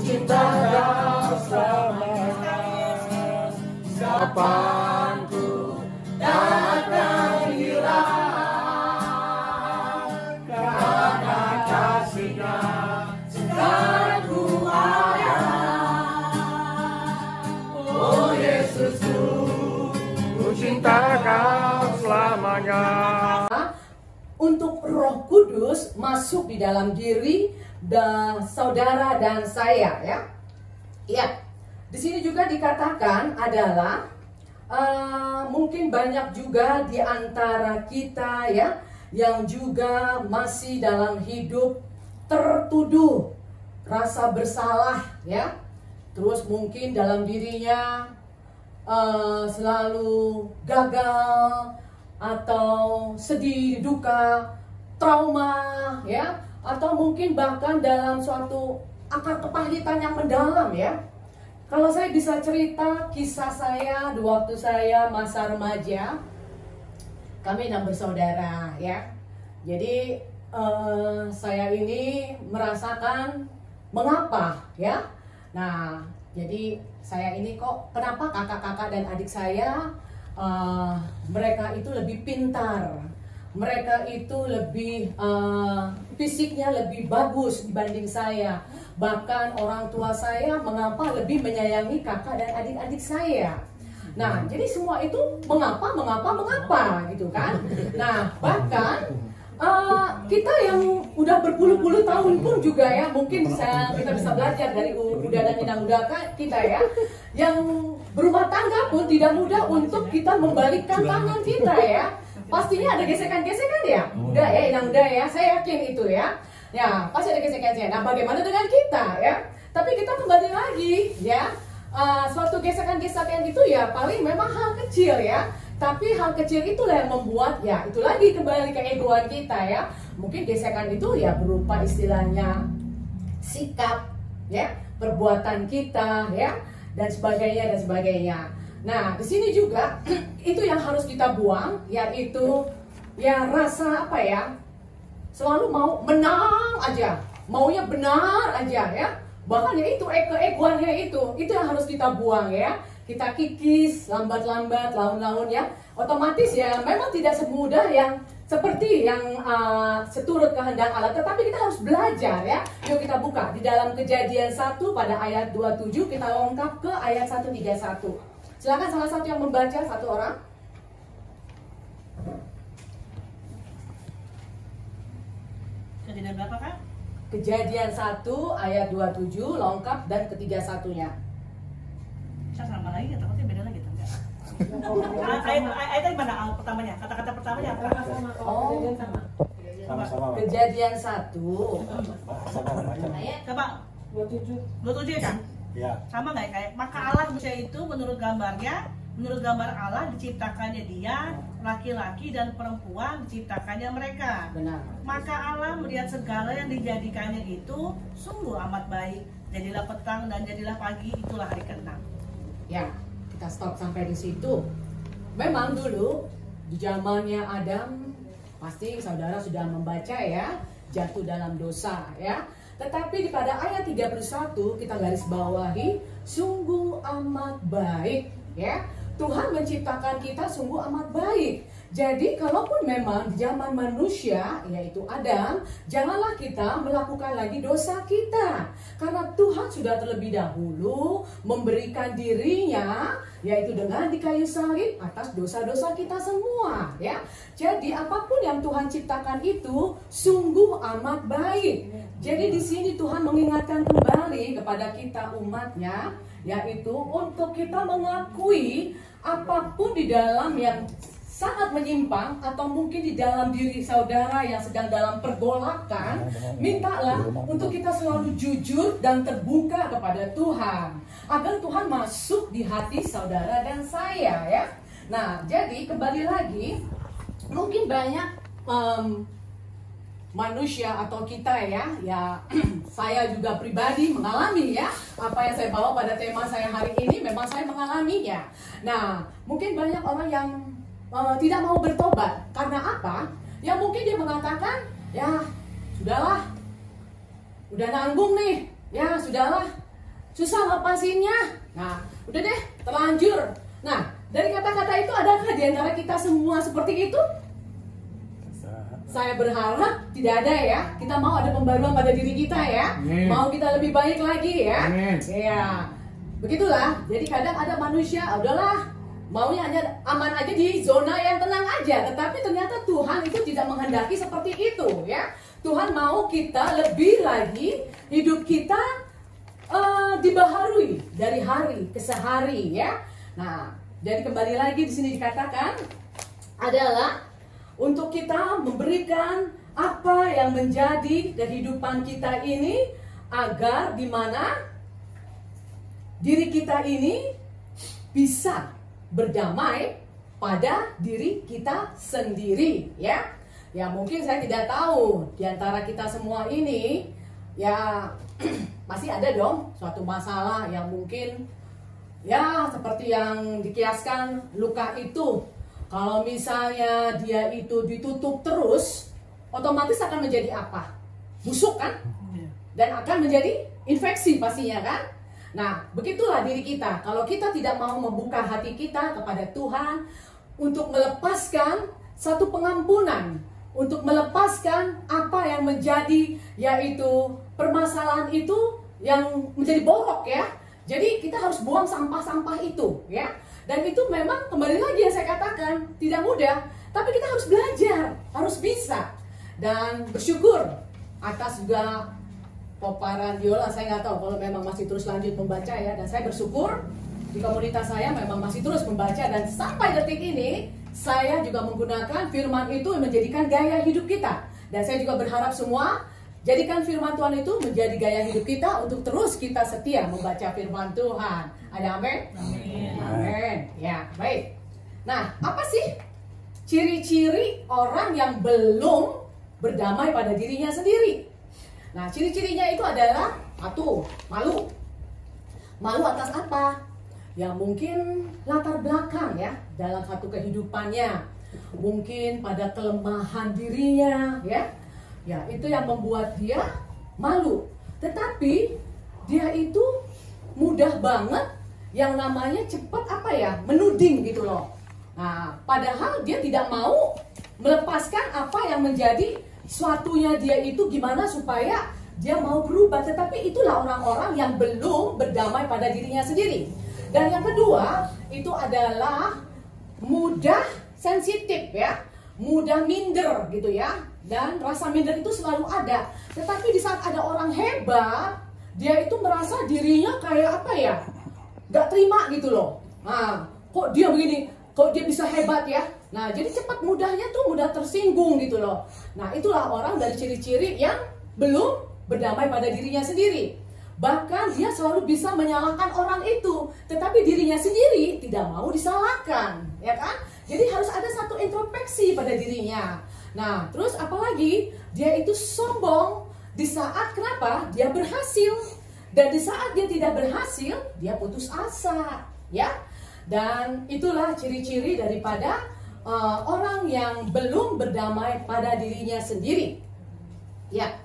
cinta kau selamanya. Kapan ku takkan hilang karena kasih-Nya sekarang ku ada. Oh Yesusku, ku cinta kau selamanya. Untuk Roh Kudus masuk di dalam diri saudara dan saya, ya. Ya, di sini juga dikatakan adalah mungkin banyak juga di antara kita, ya, yang juga masih dalam hidup tertuduh rasa bersalah, ya. Terus mungkin dalam dirinya selalu gagal, atau sedih, duka, trauma, ya, atau mungkin bahkan dalam suatu akar kepahitan yang mendalam, ya. Kalau saya bisa cerita kisah saya di waktu saya masa remaja, kami 6 bersaudara, ya. Jadi saya ini merasakan mengapa, ya. Nah, jadi saya ini kok kenapa kakak-kakak dan adik saya mereka itu lebih pintar, mereka itu lebih fisiknya lebih bagus dibanding saya. Bahkan orang tua saya mengapa lebih menyayangi kakak dan adik-adik saya. Nah, jadi semua itu mengapa gitu kan. Nah, bahkan kita yang udah berpuluh-puluh tahun pun juga, ya, mungkin kita bisa belajar dari Uda dan Indah kita, ya, yang berumah tangga pun tidak mudah untuk kita membalikkan tangan kita, ya. Pastinya ada gesekan-gesekan, ya. Udah, ya, Indah, ya, saya yakin itu, ya. Ya, pasti ada gesekan-gesekan. Nah, bagaimana dengan kita, ya? Tapi kita kembali lagi, ya. Suatu gesekan-gesekan itu, ya, paling memang hal kecil, ya. Tapi hal kecil itulah yang membuat, ya, itu lagi kembali ke egoan kita, ya. Mungkin gesekan itu, ya, berupa istilahnya sikap, ya, perbuatan kita, ya, dan sebagainya. Nah, di sini juga itu yang harus kita buang, yaitu, ya, rasa apa, ya, selalu mau menang aja, maunya benar aja, ya. Bahkan ya itu keegoannya itu yang harus kita buang, ya. Kita kikis, lambat-lambat, laun-laun, ya. Otomatis, ya, memang tidak semudah yang seperti yang seturut kehendak Allah. Tetapi kita harus belajar, ya. Yuk kita buka di dalam Kejadian 1 pada ayat 27, kita lengkap ke ayat 131. Silakan salah satu yang membaca, satu orang. Kejadian berapa, Kak? Kejadian 1 ayat 27 lengkap dan ketiga satunya. Saya sama lagi ya, takutnya beda lagi, enggak? Ayat mana pertamanya? Kata-kata pertamanya apa? Oh, Sama-sama. Kejadian 1. Coba 27 kan? Ya. Sama nggak ya, kayak maka Allah manusia itu menurut gambarnya, menurut gambar Allah diciptakannya dia, laki-laki dan perempuan diciptakannya mereka. Benar. Maka Allah melihat segala yang dijadikannya itu sungguh amat baik. Jadilah petang dan jadilah pagi, itulah hari ke-6. Ya, kita stop sampai di situ. Memang dulu di zamannya Adam, pasti saudara sudah membaca, ya, jatuh dalam dosa, ya. Tetapi pada ayat 31 kita garis bawahi, sungguh amat baik, ya. Tuhan menciptakan kita sungguh amat baik. Jadi kalaupun memang di zaman manusia, yaitu Adam, janganlah kita melakukan lagi dosa kita. Karena Tuhan sudah terlebih dahulu memberikan dirinya, yaitu dengan di kayu salib atas dosa-dosa kita semua, ya. Jadi apapun yang Tuhan ciptakan itu sungguh amat baik. Jadi di sini Tuhan mengingatkan kembali kepada kita umatnya, yaitu untuk kita mengakui apapun di dalam yang sangat menyimpang atau mungkin di dalam diri saudara yang sedang dalam pergolakan, mintalah untuk kita selalu jujur dan terbuka kepada Tuhan, agar Tuhan masuk di hati saudara dan saya, ya. Nah, jadi kembali lagi, mungkin banyak manusia atau kita, ya saya juga pribadi mengalami, ya, apa yang saya bawa pada tema saya hari ini memang saya mengalaminya. Nah, mungkin banyak orang yang tidak mau bertobat. Karena apa? Ya mungkin dia mengatakan, ya sudahlah, udah nanggung nih, ya sudahlah, susah lepasinnya. Nah, udah deh, terlanjur. Nah, dari kata-kata itu adakah di antara kita semua seperti itu? Saya berharap tidak ada ya. Kita mau ada pembaruan pada diri kita ya. Amin. Mau kita lebih baik lagi ya. Amin. Ya, begitulah. Jadi kadang ada manusia, udahlah, maunya hanya aman aja di zona yang tenang aja. Tetapi ternyata Tuhan itu tidak menghendaki seperti itu ya. Tuhan mau kita lebih lagi, hidup kita dibaharui dari hari ke hari ya. Nah, jadi kembali lagi di sini dikatakan adalah untuk kita memberikan apa yang menjadi kehidupan kita ini, agar di mana diri kita ini bisa berdamai pada diri kita sendiri ya. Ya mungkin saya tidak tahu di antara kita semua ini ya masih ada dong suatu masalah yang mungkin ya seperti yang dikiaskan luka itu. Kalau misalnya dia itu ditutup terus, otomatis akan menjadi apa? Busuk kan? Dan akan menjadi infeksi pastinya kan? Nah, begitulah diri kita. Kalau kita tidak mau membuka hati kita kepada Tuhan untuk melepaskan satu pengampunan, untuk melepaskan apa yang menjadi yaitu permasalahan itu yang menjadi borok ya. Jadi kita harus buang sampah-sampah itu ya. Dan itu memang kembali lagi yang saya katakan tidak mudah, tapi kita harus belajar, harus bisa. Dan bersyukur atas juga paparan Yola, saya nggak tahu kalau memang masih terus lanjut membaca ya. Dan saya bersyukur di komunitas saya memang masih terus membaca, dan sampai detik ini saya juga menggunakan firman itu menjadikan gaya hidup kita. Dan saya juga berharap semua jadikan firman Tuhan itu menjadi gaya hidup kita untuk terus kita setia membaca firman Tuhan. Ada amin? Amin. Amin. Ya, baik. Nah, apa sih ciri-ciri orang yang belum berdamai pada dirinya sendiri? Nah, ciri-cirinya itu adalah satu, malu. Malu atas apa? Ya mungkin latar belakang ya dalam satu kehidupannya. Mungkin pada kelemahan dirinya ya. Ya, itu yang membuat dia malu. Tetapi dia itu mudah banget yang namanya cepat apa ya, menuding gitu loh. Nah, padahal dia tidak mau melepaskan apa yang menjadi suatunya dia itu gimana supaya dia mau berubah. Tetapi itulah orang-orang yang belum berdamai pada dirinya sendiri. Dan yang kedua itu adalah mudah sensitif ya, mudah minder gitu ya. Dan rasa minder itu selalu ada. Tetapi di saat ada orang hebat, dia itu merasa dirinya kayak apa ya, gak terima gitu loh. Nah, kok dia begini, kok dia bisa hebat ya. Nah, jadi cepat mudahnya tuh mudah tersinggung gitu loh. Nah, itulah orang dari ciri-ciri yang belum berdamai pada dirinya sendiri. Bahkan dia selalu bisa menyalahkan orang itu, tetapi dirinya sendiri tidak mau disalahkan, ya kan? Jadi harus ada satu introspeksi pada dirinya. Nah, terus apalagi dia itu sombong di saat kenapa? Dia berhasil. Dan di saat dia tidak berhasil, dia putus asa, ya. Dan itulah ciri-ciri daripada orang yang belum berdamai pada dirinya sendiri. Ya.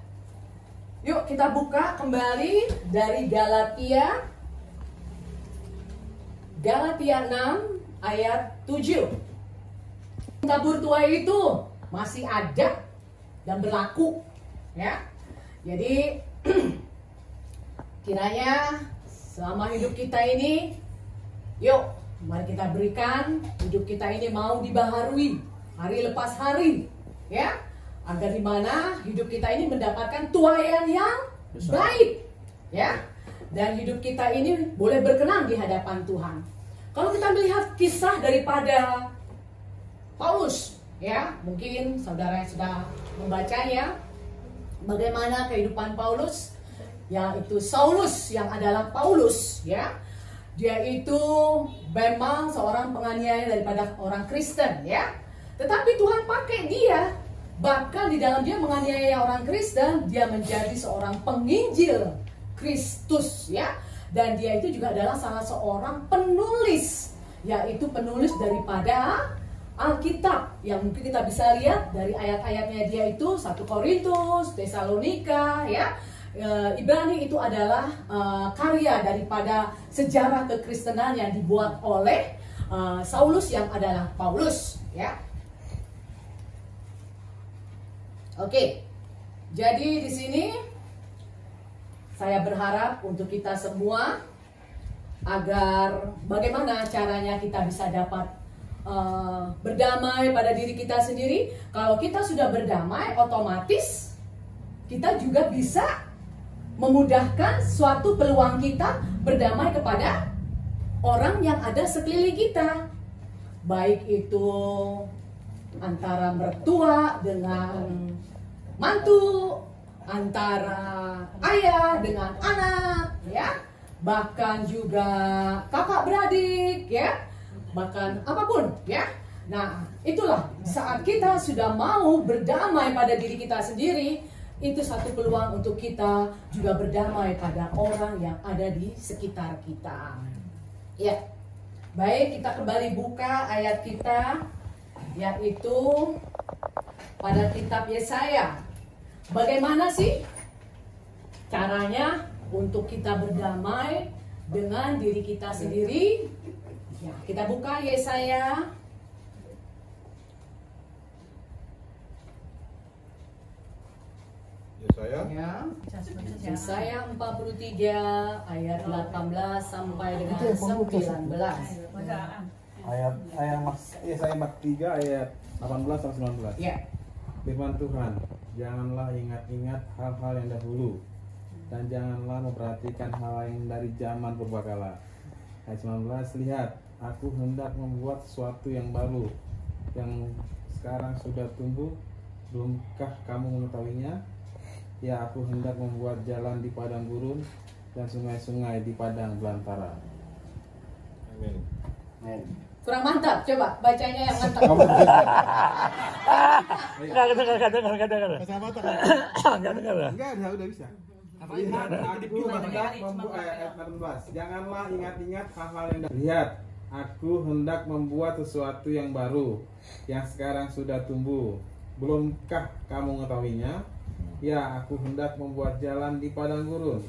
Yuk kita buka kembali dari Galatia 6 ayat 7. Tabur tua itu masih ada dan berlaku ya. Jadi kiranya selama hidup kita ini, yuk mari kita berikan hidup kita ini mau dibaharui hari lepas hari ya. Agar di mana hidup kita ini mendapatkan tuaian yang baik, ya, dan hidup kita ini boleh berkenan di hadapan Tuhan. Kalau kita melihat kisah daripada Paulus, ya, mungkin saudara yang sudah membacanya, bagaimana kehidupan Paulus, yaitu Saulus yang adalah Paulus, ya, dia itu memang seorang penganiaya daripada orang Kristen, ya, tetapi Tuhan pakai dia. Bahkan di dalam dia menganiaya orang Kristen, dia menjadi seorang penginjil Kristus ya. Dan dia itu juga adalah salah seorang penulis, yaitu penulis daripada Alkitab. Yang mungkin kita bisa lihat dari ayat-ayatnya dia itu 1 Korintus, Tesalonika ya. Ibrani itu adalah karya daripada sejarah kekristenan yang dibuat oleh Saulus yang adalah Paulus, ya. Oke. Jadi di sini saya berharap untuk kita semua agar bagaimana caranya kita bisa dapat berdamai pada diri kita sendiri. Kalau kita sudah berdamai, otomatis kita juga bisa memudahkan suatu peluang kita berdamai kepada orang yang ada sekeliling kita. Baik itu antara mertua dengan mantu, antara ayah dengan anak, ya, bahkan juga kakak beradik, ya, bahkan apapun, ya. Nah, itulah saat kita sudah mau berdamai pada diri kita sendiri, itu satu peluang untuk kita juga berdamai pada orang yang ada di sekitar kita. Ya, baik, kita kembali buka ayat kita, yaitu pada kitab Yesaya. Bagaimana sih caranya untuk kita berdamai dengan diri kita sendiri? Ya, kita buka Yesaya. Ya, Yesaya 43 ayat 18 sampai dengan 19. Ayat Yesaya 43 ayat 18 sampai 19. Ya. Firman Tuhan, janganlah ingat-ingat hal-hal yang dahulu, dan janganlah memperhatikan hal yang dari zaman purbakala. Ayat 19, lihat, aku hendak membuat sesuatu yang baru, yang sekarang sudah tumbuh, belumkah kamu mengetahuinya? Ya, aku hendak membuat jalan di padang gurun dan sungai-sungai di padang belantara. Amin. Kurang mantap, coba bacanya yang mantap. Enggak dengar. Enggak ada, udah bisa. Lihat, aku hendak membuat, janganlah ingat-ingat hal-hal yang dahulu. Lihat, aku hendak membuat sesuatu yang baru, yang sekarang sudah tumbuh. Belumkah kamu mengetahuinya? Ya, aku hendak membuat jalan di padang gurun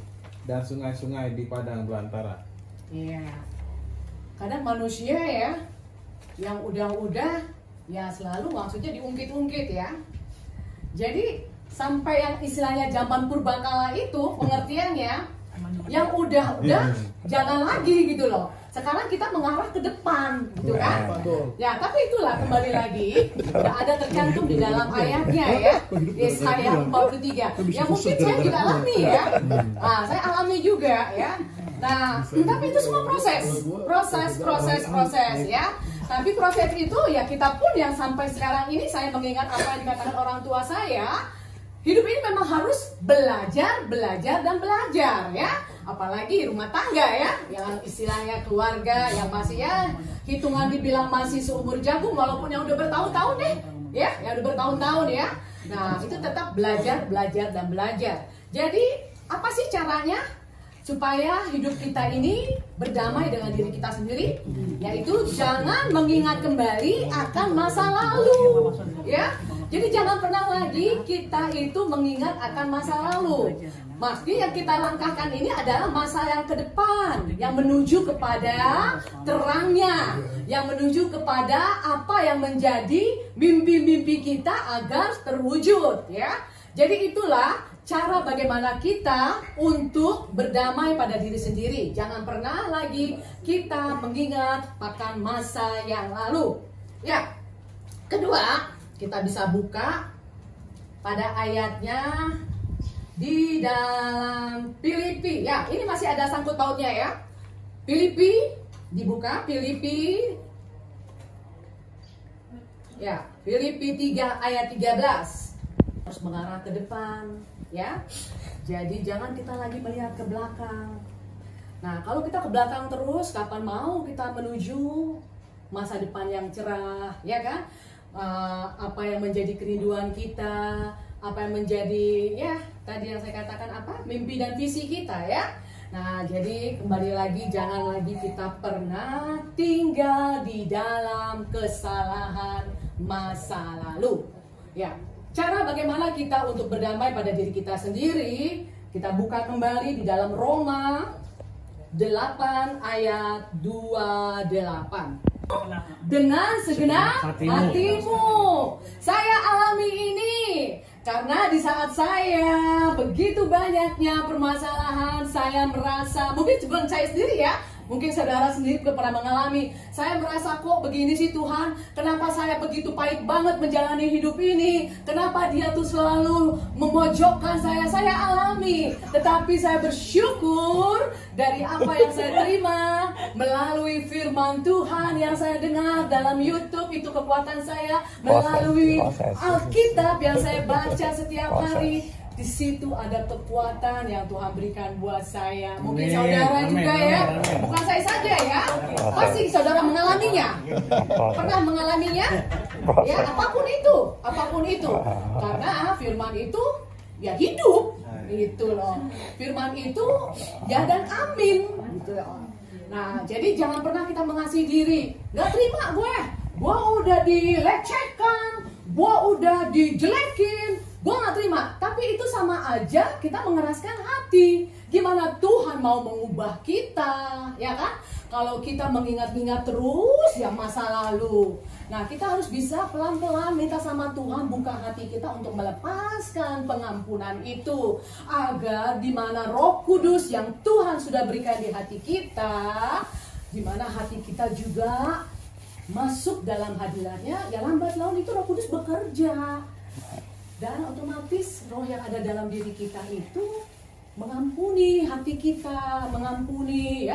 dan sungai-sungai di padang belantara. Iya. Kadang manusia ya, yang udah-udah ya selalu maksudnya diungkit-ungkit ya. Jadi sampai yang istilahnya zaman purbakala itu pengertiannya, yang udah-udah jangan lagi gitu loh. Sekarang kita mengarah ke depan, gitu kan? Ya, tapi itulah kembali lagi, tidak ada tercantum di dalam ayatnya ya. Yesaya 43. Ya mungkin saya juga alami ya. Nah, saya alami juga ya. Nah, tapi itu semua proses ya. Tapi proses itu ya kita pun yang sampai sekarang ini saya mengingat apa yang dikatakan orang tua saya. Hidup ini memang harus belajar ya. Apalagi rumah tangga ya, yang istilahnya keluarga yang masih ya hitungan dibilang masih seumur jagung walaupun yang udah bertahun-tahun deh, ya, yang udah bertahun-tahun ya. Nah, itu tetap belajar. Jadi, apa sih caranya supaya hidup kita ini berdamai dengan diri kita sendiri? Yaitu jangan mengingat kembali akan masa lalu, ya. Jadi jangan pernah lagi kita itu mengingat akan masa lalu. Maksudnya yang kita langkahkan ini adalah masa yang ke depan, yang menuju kepada terangnya, yang menuju kepada apa yang menjadi mimpi-mimpi kita agar terwujud, ya. Jadi itulah cara bagaimana kita untuk berdamai pada diri sendiri. Jangan pernah lagi kita mengingat akan masa yang lalu. Ya. Kedua, kita bisa buka pada ayatnya di dalam Filipi. Ya, ini masih ada sangkut pautnya ya. Filipi dibuka, Filipi. Ya, Filipi 3 ayat 13. Harus mengarah ke depan, ya. Jadi jangan kita lagi melihat ke belakang. Nah, kalau kita ke belakang terus, kapan mau kita menuju masa depan yang cerah, ya kan? Apa yang menjadi kerinduan kita, apa yang menjadi ya tadi yang saya katakan apa mimpi dan visi kita ya. Nah, jadi kembali lagi jangan lagi kita pernah tinggal di dalam kesalahan masa lalu. Ya, cara bagaimana kita untuk berdamai pada diri kita sendiri, Kita buka kembali di dalam Roma 8 ayat 28. Dengan segenap hatimu. Saya alami ini karena di saat saya begitu banyaknya permasalahan, saya merasa, mungkin bukan saya sendiri ya, mungkin saudara sendiri juga pernah mengalami. Saya merasa kok begini sih Tuhan, kenapa saya begitu pahit banget menjalani hidup ini? Kenapa dia tuh selalu memojokkan saya? Saya alami, tetapi saya bersyukur dari apa yang saya terima melalui firman Tuhan yang saya dengar dalam YouTube, itu kekuatan saya, melalui Alkitab yang saya baca setiap hari. Di situ ada kekuatan yang Tuhan berikan buat saya. Mungkin saudara juga ya, bukan saya saja ya. Pasti saudara mengalaminya. Pernah mengalaminya? Ya, apapun itu. Karena firman itu ya hidup. Itu loh. Firman itu ya dan amin. Gitu loh. Nah, jadi jangan pernah kita mengasihi diri. Gak terima gue udah dilecehkan, gue udah dijelekin, gue gak terima. Tapi itu sama aja kita mengeraskan hati. Gimana Tuhan mau mengubah kita, ya kan? Kalau kita mengingat-ingat terus ya masa lalu. Nah, kita harus bisa pelan-pelan minta sama Tuhan buka hati kita untuk melepaskan pengampunan itu, agar di mana Roh Kudus yang Tuhan sudah berikan di hati kita, di mana hati kita juga masuk dalam hadiratnya, ya lambat laun itu Roh Kudus bekerja. Dan otomatis roh yang ada dalam diri kita itu mengampuni hati kita, mengampuni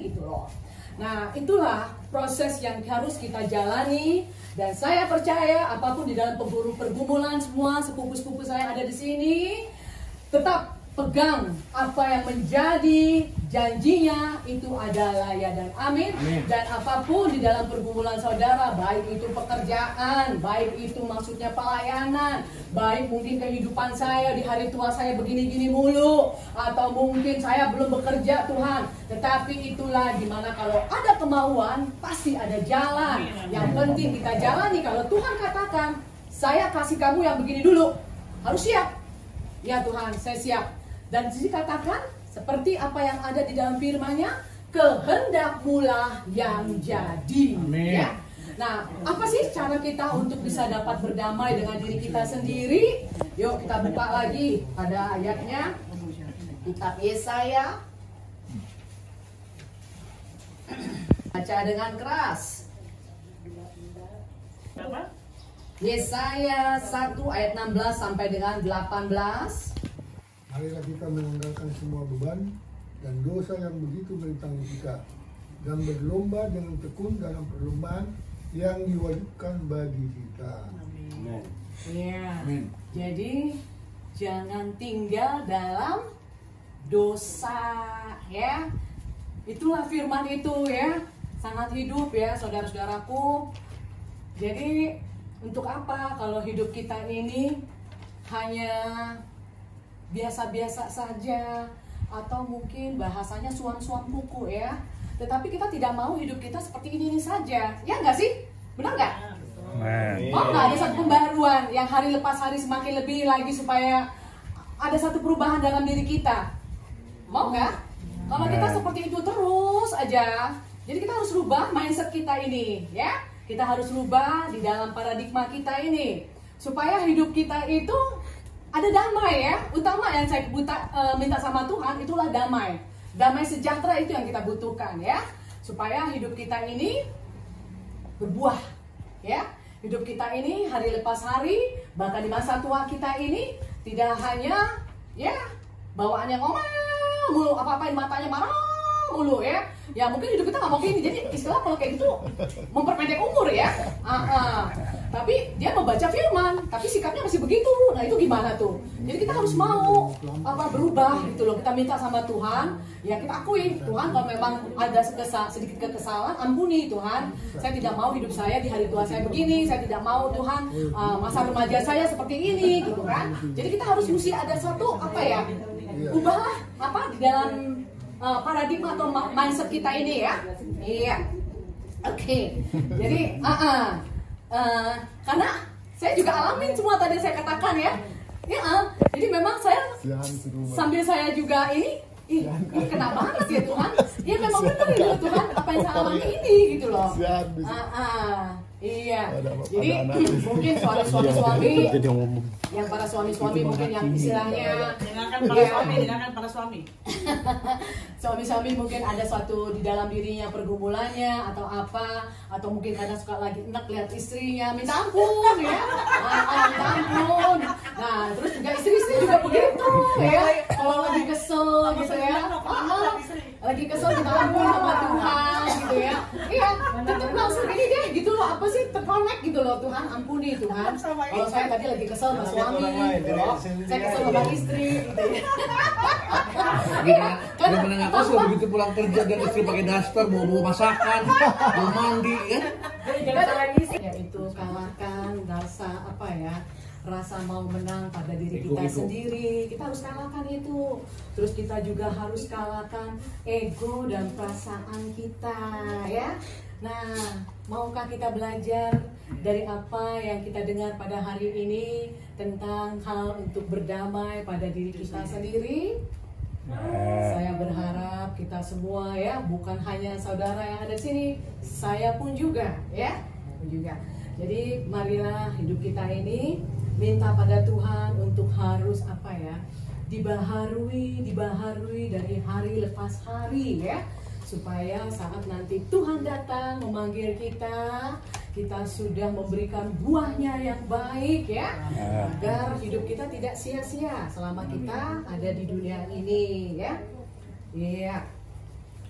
gitu loh. Nah, itulah proses yang harus kita jalani. Dan saya percaya apapun di dalam pergumulan semua sepupu-sepupu saya ada di sini, tetap pegang apa yang menjadi janjinya, itu adalah ya dan amin. Dan apapun di dalam pergumulan saudara, baik itu pekerjaan, baik itu maksudnya pelayanan, baik mungkin kehidupan saya di hari tua saya begini-gini mulu, atau mungkin saya belum bekerja Tuhan, tetapi itulah dimana kalau ada kemauan pasti ada jalan. Yang penting kita jalani. Kalau Tuhan katakan saya kasih kamu yang begini dulu, harus siap. Ya Tuhan, saya siap. Dan dikatakan seperti apa yang ada di dalam firman-Nya, kehendak-Mulah yang jadi. Amin. Ya. Nah, apa sih cara kita untuk bisa dapat berdamai dengan diri kita sendiri? Yuk kita buka lagi pada ayatnya, kitab Yesaya. Baca dengan keras. Yesaya 1 ayat 16 sampai dengan 18. Marilah kita menanggalkan semua beban dan dosa yang begitu menentang kita, dan berlomba dengan tekun dalam perlombaan yang diwajibkan bagi kita. Amin. Ya. Amin. Jadi jangan tinggal dalam dosa, ya. Itulah firman itu ya, sangat hidup ya saudara-saudaraku. Jadi untuk apa kalau hidup kita ini hanya biasa-biasa saja, atau mungkin bahasanya suam-suam kuku ya, tetapi kita tidak mau hidup kita seperti ini saja, ya nggak sih? Benar nggak? Mau nggak ada satu pembaruan yang hari lepas hari semakin lebih lagi, supaya ada satu perubahan dalam diri kita? Mau nggak? Kalau kita seperti itu terus aja, jadi kita harus rubah mindset kita ini ya. Kita harus rubah di dalam paradigma kita ini, supaya hidup kita itu ada damai ya. Utama yang saya minta sama Tuhan itulah damai. Damai sejahtera itu yang kita butuhkan ya. Supaya hidup kita ini berbuah ya. Hidup kita ini hari lepas hari, bahkan di masa tua kita ini tidak hanya ya bawaannya ngomel mulu, apa-apain matanya marah mulu ya. Ya mungkin hidup kita nggak mau gini. Jadi istilah kalau kayak gitu memperpendek umur ya. Tapi dia membaca firman, tapi sikapnya masih begitu. Nah itu gimana tuh? Jadi kita harus mau berubah gitu loh. Kita minta sama Tuhan, ya kita akui Tuhan kalau memang ada sedikit kesalahan, ampuni Tuhan. Saya tidak mau hidup saya di hari tua saya begini. Saya tidak mau Tuhan masa remaja saya seperti ini gitu kan. Jadi kita harus mesti ada satu ubahlah di dalam paradigma atau mindset kita ini ya. Iya. Oke. Jadi karena saya juga alamin semua tadi saya katakan ya. Ya, jadi memang saya Sian suruh sambil saya juga ini, kena banget ya Tuhan. Ya memang benar gitu Tuhan, apa yang saya alami ini gitu loh. Sian bisa. Iya. Ada Jadi anak. mungkin suami-suami yang para suami-suami mungkin yang istilahnya Dengarkan para suami, dengarkan para suami. suami-suami mungkin ada suatu di dalam dirinya pergumulannya atau apa, atau mungkin kadang suka lagi enak lihat istrinya minta ampun ya, minta ampun. Nah terus juga istri juga begitu ya, kalau lagi kesel gitu ya, lagi kesel minta ampun sama Tuhan gitu ya, iya tetap langsung ini deh gitu loh, apa sih terkonek gitu loh, Tuhan ampuni Tuhan. Kalau saya tadi lagi kesel sama suami gitu loh, saya kesel sama istri gitu ya. Iya, kan Udah menengah kos lo begitu pulang kerja dan istri pakai daster bawa masakan, mau mandi ya. Ya itu kalahkan rasa apa ya, rasa mau menang pada diri kita sendiri. Kita harus kalahkan itu. Terus kita juga harus kalahkan ego dan perasaan kita ya. Nah, maukah kita belajar dari apa yang kita dengar pada hari ini tentang hal untuk berdamai pada diri kita sendiri? Saya berharap kita semua ya, bukan hanya saudara yang ada di sini, saya pun juga ya, Jadi marilah hidup kita ini minta pada Tuhan untuk harus apa ya, dibaharui dari hari lepas hari ya, supaya saat nanti Tuhan datang memanggil kita, kita sudah memberikan buahnya yang baik ya, agar hidup kita tidak sia-sia selama kita ada di dunia ini ya. Iya.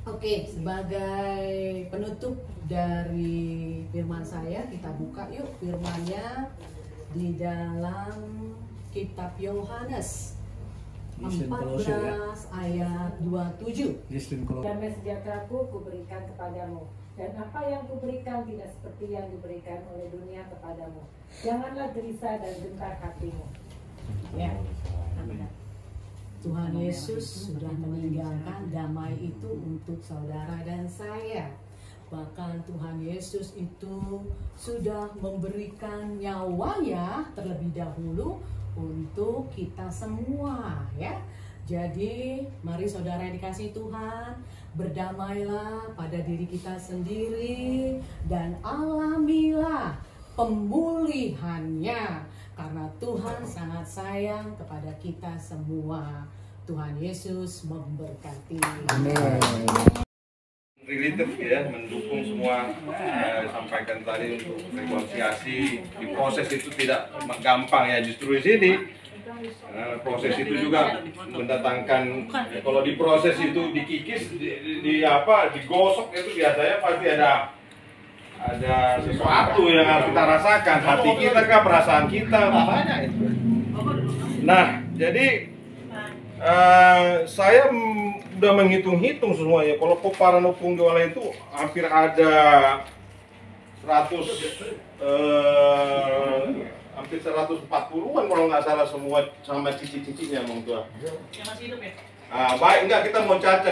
Oke, sebagai penutup dari firman saya, kita buka yuk firmannya di dalam kitab Yohanes 14 ayat 27. Damai sejahteraku kuberikan kepadamu, dan apa yang kuberikan tidak seperti yang diberikan oleh dunia kepadamu. Janganlah gelisah dan gentar hatimu. Ya. Tuhan Yesus sudah meninggalkan damai itu untuk saudara dan saya. Bahkan Tuhan Yesus itu sudah memberikan nyawanya terlebih dahulu untuk kita semua ya. Jadi mari saudara yang dikasihi Tuhan, berdamailah pada diri kita sendiri dan alamilah pemulihannya, karena Tuhan sangat sayang kepada kita semua. Tuhan Yesus memberkati. Relatif ya, mendukung semua sampaikan tadi untuk rekonsiliasi. Di proses itu tidak gampang ya, justru di sini proses itu juga mendatangkan, kalau di proses itu dikikis, digosok itu biasanya pasti ada sesuatu yang harus kita rasakan, hati kita kah, perasaan kita, banyak itu. Nah, jadi saya udah menghitung-hitung semuanya. Kalau Popara Nopung Jola itu hampir ada 140-an kalau nggak salah, semua sama cici-cicinya Bang Tua. Yang masih hidup ya? Baik, enggak, kita mau cacat